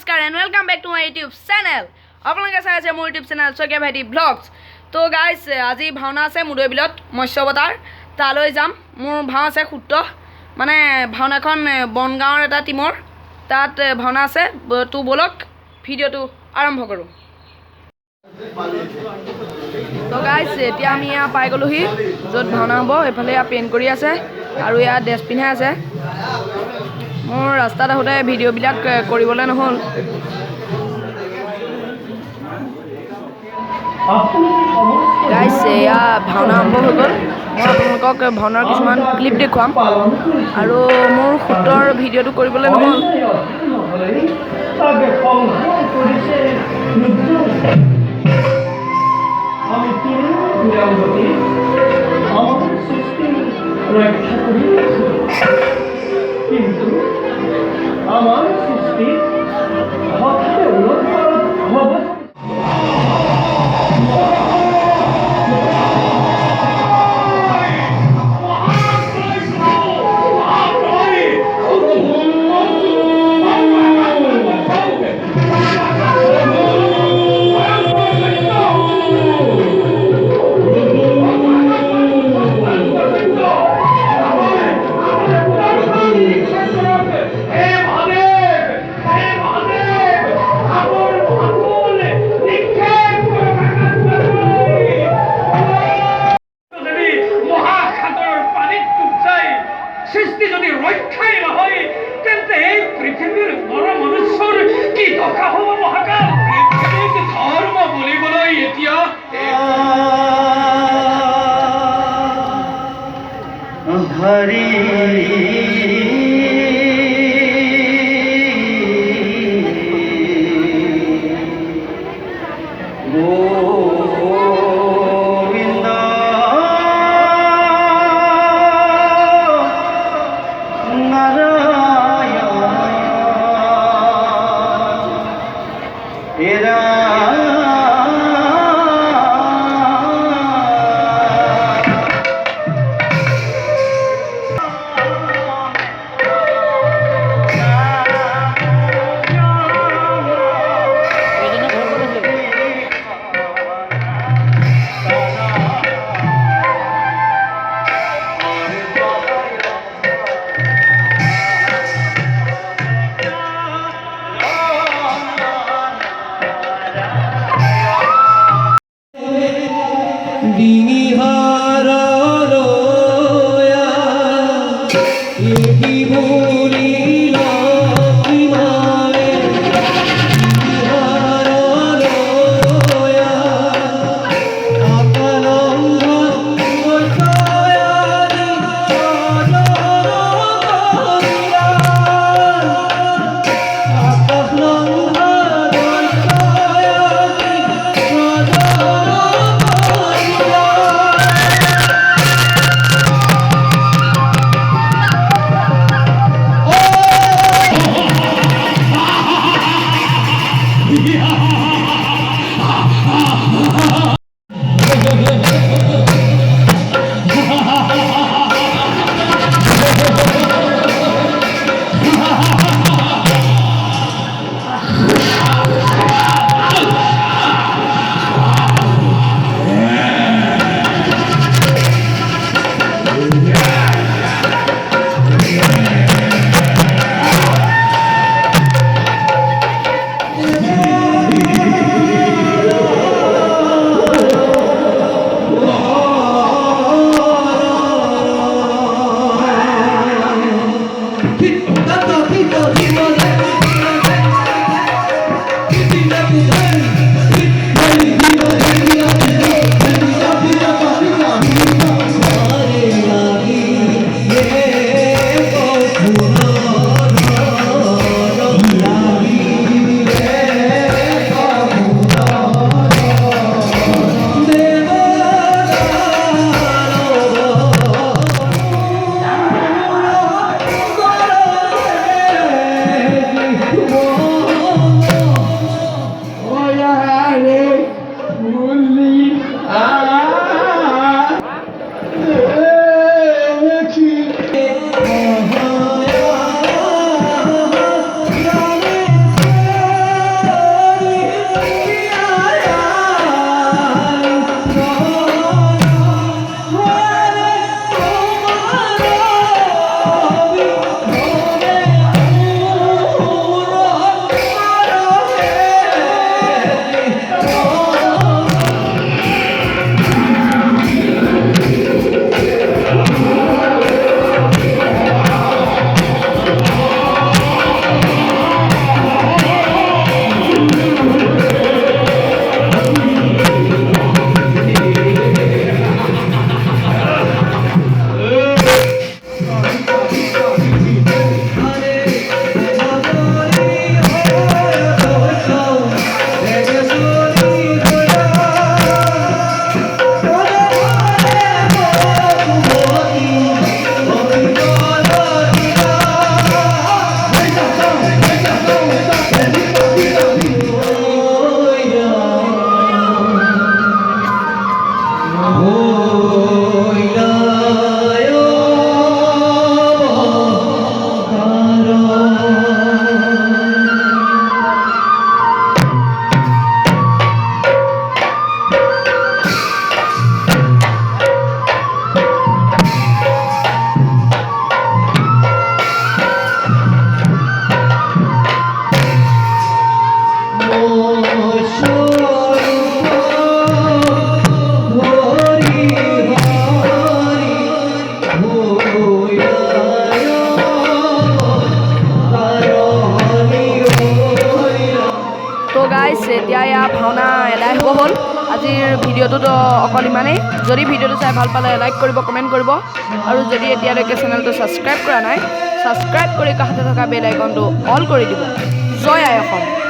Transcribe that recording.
নমস্কাৰ and welcome back to my YouTube channel. আপোনালোকে চাই আছে মোৰ YouTube channel শইকীয়া ভাইটি vlogs. তো গাইস আজি ভাওনা আছে মুদৈ বিলত মৎস্যবতাৰ তালৈ যাম মোৰ ভাও আছে খুট্ট মানে ভাওনাখন বনগাঁৱৰ এটা টিমৰ তাত ভাওনা আছে তো বলক ভিডিওটো আৰম্ভ কৰো তো গাইস এতিয়া আমি ইয়া পাই গলোহি যত ভাওনা হ'ব এফালে ইয়া পেইন্ট কৰি আছে আৰু ইয়া ড্ৰেছ পিন্ধা আছে মোৰ ৰাস্তাত আহোতে ভিডিও বিলাক কৰিবলৈ নহল গাইস ইয়া ভাওনা আৰম্ভ হৈ গ'ল মই আপোনালোকক ভাওনাৰ কিছুমান ক্লিপ দেখুৱাম আৰু মোৰ খুটৰ ভিডিওটো কৰিবলৈ নহল আমার সৃষ্টি হঠাৎ উন্নত সৃষ্টি যদি ৰক্ষাই নহয় তেন্তে এই পৃথিৱীৰ মনুষ্যৰ কি দশা হ'ব মহাকাল পৃথিৱীক ধৰ্ম বুলিবলৈ এতিয়া হৰি ভিডিঅ'টোতো অকল ইমানেই যদি ভিডিঅ'টো চাই ভাল পালে লাইক কৰিব কমেণ্ট কৰিব আৰু যদি এতিয়ালৈকে চেনেলটো ছাবস্ক্ৰাইব কৰা নাই ছাবস্ক্ৰাইব কৰি কাষতে থকা বেল আইকনটো অল কৰি দিব জয় আই অসম